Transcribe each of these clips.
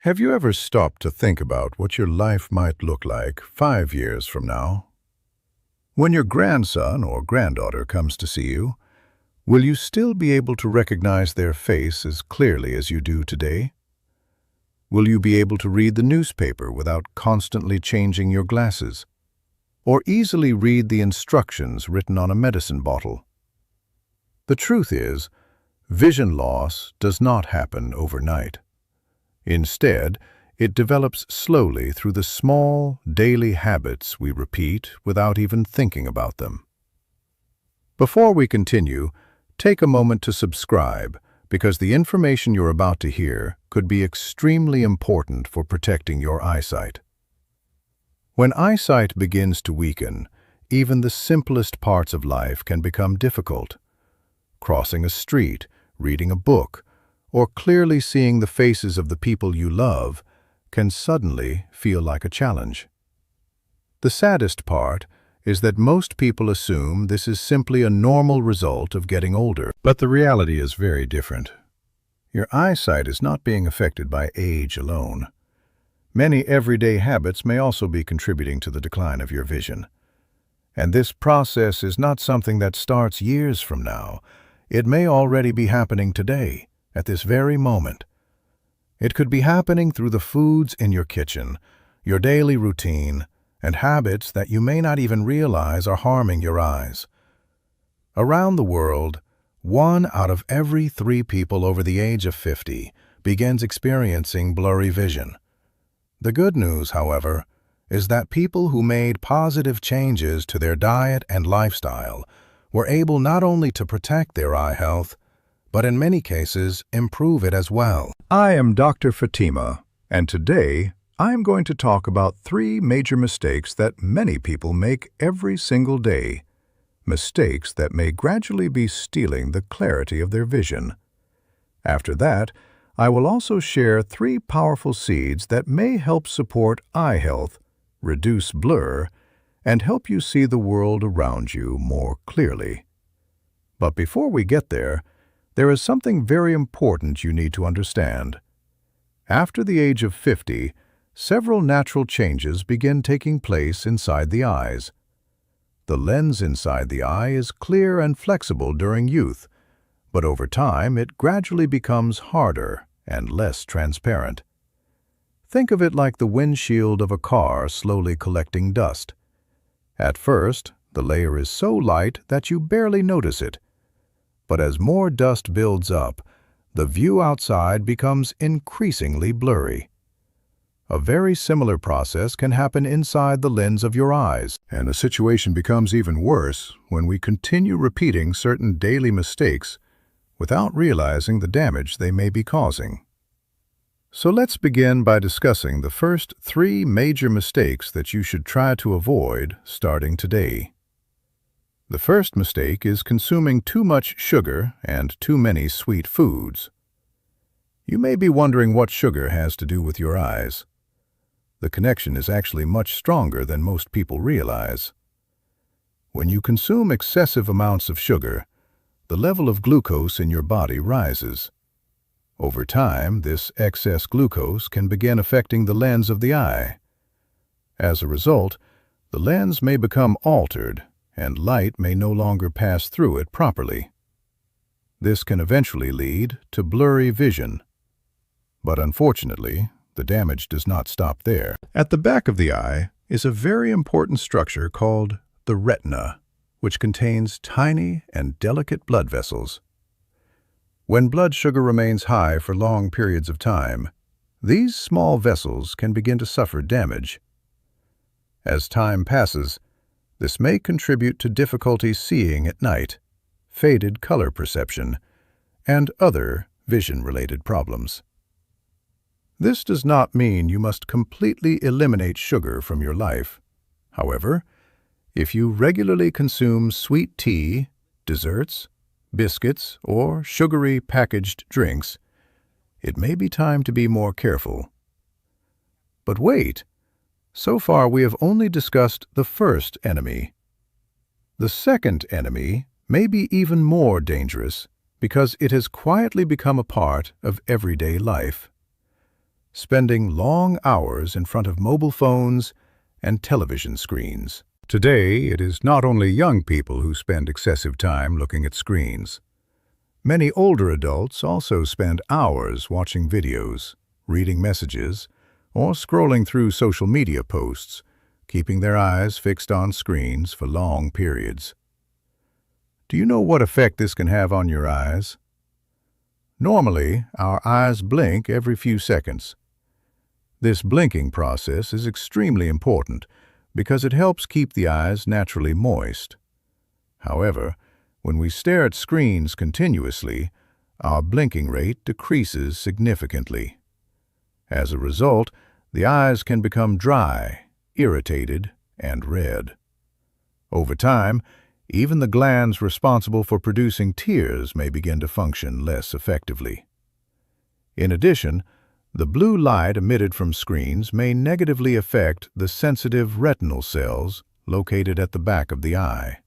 Have you ever stopped to think about what your life might look like 5 years from now? When your grandson or granddaughter comes to see you, will you still be able to recognize their face as clearly as you do today? Will you be able to read the newspaper without constantly changing your glasses? Or easily read the instructions written on a medicine bottle? The truth is, vision loss does not happen overnight. Instead, it develops slowly through the small, daily habits we repeat without even thinking about them. Before we continue, take a moment to subscribe, because the information you're about to hear could be extremely important for protecting your eyesight. When eyesight begins to weaken, even the simplest parts of life can become difficult. Crossing a street, reading a book, or clearly seeing the faces of the people you love can suddenly feel like a challenge. The saddest part is that most people assume this is simply a normal result of getting older. But the reality is very different. Your eyesight is not being affected by age alone. Many everyday habits may also be contributing to the decline of your vision. And this process is not something that starts years from now. It may already be happening today, at this very moment. It could be happening through the foods in your kitchen, your daily routine, and habits that you may not even realize are harming your eyes. Around the world, 1 out of every 3 people over the age of 50 begins experiencing blurry vision. The good news, however, is that people who made positive changes to their diet and lifestyle were able not only to protect their eye health, but in many cases improve it as well. I am Dr. Fatima, and today I am going to talk about 3 major mistakes that many people make every single day. Mistakes that may gradually be stealing the clarity of their vision. After that, I will also share 3 powerful seeds that may help support eye health, reduce blur, and help you see the world around you more clearly. But before we get there is something very important you need to understand. After the age of 50, several natural changes begin taking place inside the eyes. The lens inside the eye is clear and flexible during youth, but over time it gradually becomes harder and less transparent. Think of it like the windshield of a car slowly collecting dust. At first, the layer is so light that you barely notice it. But as more dust builds up, the view outside becomes increasingly blurry. A very similar process can happen inside the lens of your eyes, and the situation becomes even worse when we continue repeating certain daily mistakes without realizing the damage they may be causing. So let's begin by discussing the first 3 major mistakes that you should try to avoid starting today. The first mistake is consuming too much sugar and too many sweet foods. You may be wondering what sugar has to do with your eyes. The connection is actually much stronger than most people realize. When you consume excessive amounts of sugar, the level of glucose in your body rises. Over time, this excess glucose can begin affecting the lens of the eye. As a result, the lens may become altered, and light may no longer pass through it properly. This can eventually lead to blurry vision. But unfortunately, the damage does not stop there. At the back of the eye is a very important structure called the retina, which contains tiny and delicate blood vessels. When blood sugar remains high for long periods of time, these small vessels can begin to suffer damage. As time passes, this may contribute to difficulty seeing at night, faded color perception, and other vision-related problems. This does not mean you must completely eliminate sugar from your life. However, if you regularly consume sweet tea, desserts, biscuits, or sugary packaged drinks, it may be time to be more careful. But wait! So far we have only discussed the first enemy. The second enemy may be even more dangerous because it has quietly become a part of everyday life. spending long hours in front of mobile phones and television screens. Today, it is not only young people who spend excessive time looking at screens. Many older adults also spend hours watching videos, reading messages, or scrolling through social media posts, keeping their eyes fixed on screens for long periods. Do you know what effect this can have on your eyes? Normally, our eyes blink every few seconds. This blinking process is extremely important because it helps keep the eyes naturally moist. However, when we stare at screens continuously, our blinking rate decreases significantly. As a result, the eyes can become dry, irritated, and red. Over time, even the glands responsible for producing tears may begin to function less effectively. In addition, the blue light emitted from screens may negatively affect the sensitive retinal cells located at the back of the eye.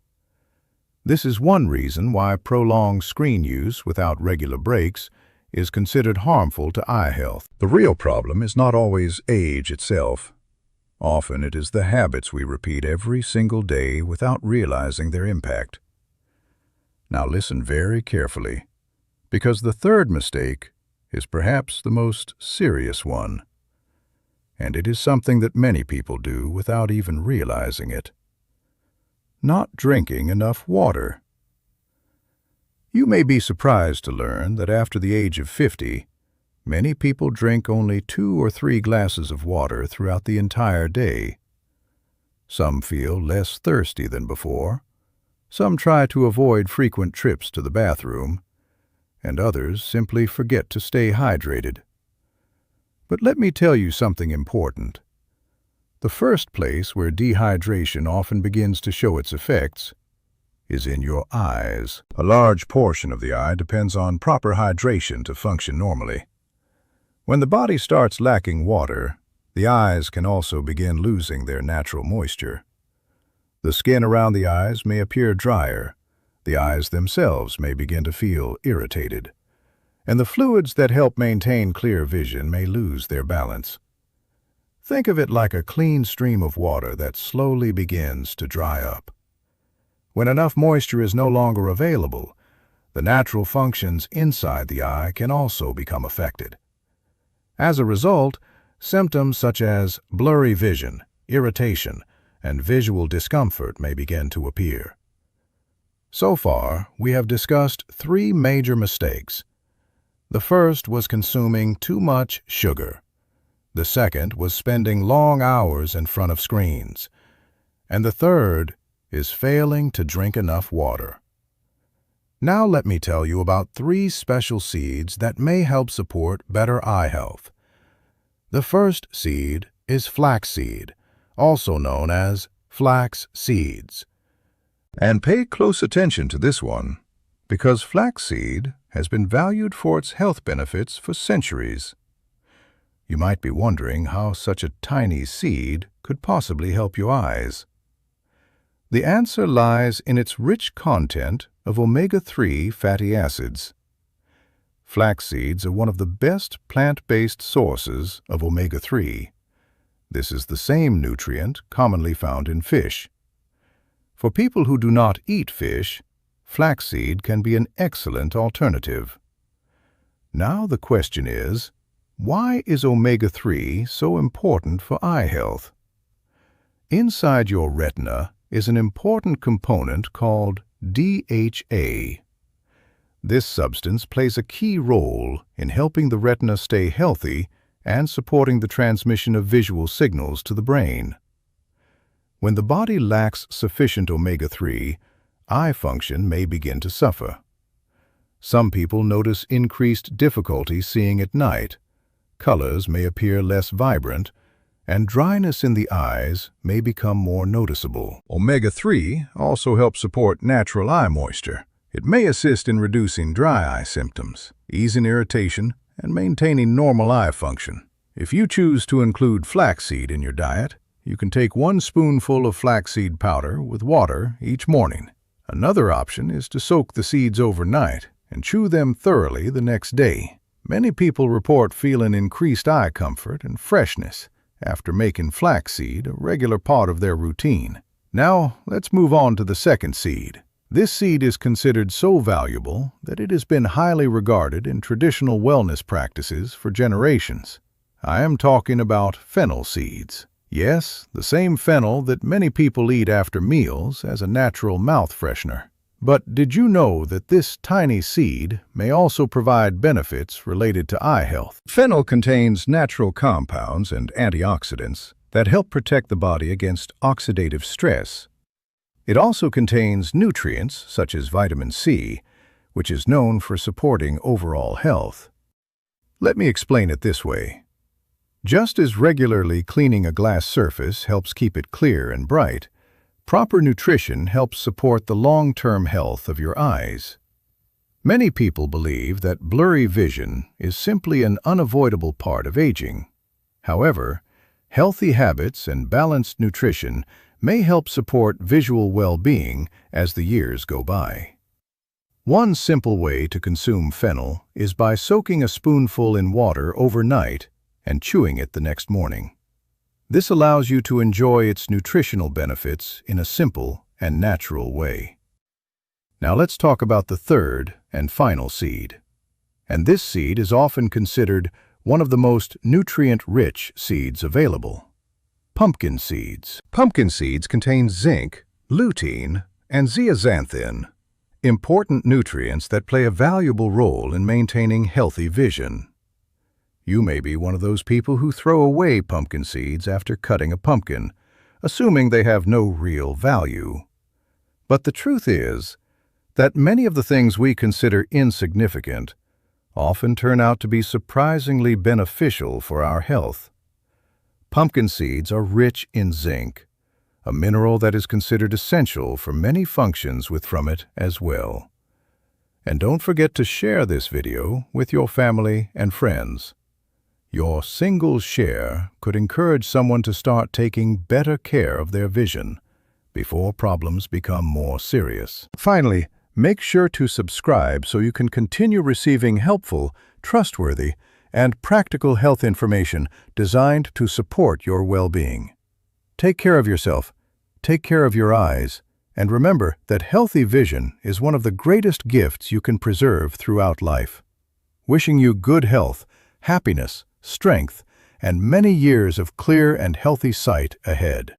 This is one reason why prolonged screen use without regular breaks is considered harmful to eye health. The real problem is not always age itself. Often it is the habits we repeat every single day without realizing their impact. Now listen very carefully, because the third mistake is perhaps the most serious one, and it is something that many people do without even realizing it. Not drinking enough water. You may be surprised to learn that after the age of 50, many people drink only 2 or 3 glasses of water throughout the entire day. Some feel less thirsty than before. Some try to avoid frequent trips to the bathroom, and others simply forget to stay hydrated. But let me tell you something important. The first place where dehydration often begins to show its effects is in your eyes. A large portion of the eye depends on proper hydration to function normally. When the body starts lacking water, the eyes can also begin losing their natural moisture. The skin around the eyes may appear drier, the eyes themselves may begin to feel irritated, and the fluids that help maintain clear vision may lose their balance. Think of it like a clean stream of water that slowly begins to dry up. When enough moisture is no longer available, the natural functions inside the eye can also become affected. As a result, symptoms such as blurry vision, irritation, and visual discomfort may begin to appear. So far, we have discussed 3 major mistakes. The first was consuming too much sugar. The second was spending long hours in front of screens. And the third is failing to drink enough water. Now let me tell you about 3 special seeds that may help support better eye health. The first seed is flaxseed, also known as flax seeds. And pay close attention to this one, because flaxseed has been valued for its health benefits for centuries. You might be wondering how such a tiny seed could possibly help your eyes. The answer lies in its rich content of omega-3 fatty acids. Flax seeds are one of the best plant-based sources of omega-3. This is the same nutrient commonly found in fish. For people who do not eat fish, flaxseed can be an excellent alternative. Now the question is, why is omega-3 so important for eye health? Inside your retina is an important component called DHA. This substance plays a key role in helping the retina stay healthy and supporting the transmission of visual signals to the brain. When the body lacks sufficient omega-3, eye function may begin to suffer. Some people notice increased difficulty seeing at night, colors may appear less vibrant, and dryness in the eyes may become more noticeable. Omega-3 also helps support natural eye moisture. It may assist in reducing dry eye symptoms, easing irritation, and maintaining normal eye function. If you choose to include flaxseed in your diet, you can take 1 spoonful of flaxseed powder with water each morning. Another option is to soak the seeds overnight and chew them thoroughly the next day. Many people report feeling increased eye comfort and freshness after making flaxseed a regular part of their routine. Now, let's move on to the second seed. This seed is considered so valuable that it has been highly regarded in traditional wellness practices for generations. I am talking about fennel seeds. Yes, the same fennel that many people eat after meals as a natural mouth freshener. But did you know that this tiny seed may also provide benefits related to eye health? Fennel contains natural compounds and antioxidants that help protect the body against oxidative stress. It also contains nutrients such as vitamin C, which is known for supporting overall health. Let me explain it this way. Just as regularly cleaning a glass surface helps keep it clear and bright, proper nutrition helps support the long-term health of your eyes. Many people believe that blurry vision is simply an unavoidable part of aging. However, healthy habits and balanced nutrition may help support visual well-being as the years go by. One simple way to consume fennel is by soaking a spoonful in water overnight and chewing it the next morning. This allows you to enjoy its nutritional benefits in a simple and natural way. Now let's talk about the third and final seed. And this seed is often considered one of the most nutrient-rich seeds available. Pumpkin seeds. Pumpkin seeds contain zinc, lutein, and zeaxanthin, important nutrients that play a valuable role in maintaining healthy vision. You may be one of those people who throw away pumpkin seeds after cutting a pumpkin, assuming they have no real value. But the truth is that many of the things we consider insignificant often turn out to be surprisingly beneficial for our health. Pumpkin seeds are rich in zinc, a mineral that is considered essential for many functions from it as well. And don't forget to share this video with your family and friends. Your single share could encourage someone to start taking better care of their vision before problems become more serious. Finally, make sure to subscribe so you can continue receiving helpful, trustworthy, and practical health information designed to support your well-being. Take care of yourself, take care of your eyes, and remember that healthy vision is one of the greatest gifts you can preserve throughout life. Wishing you good health, happiness, strength, and many years of clear and healthy sight ahead.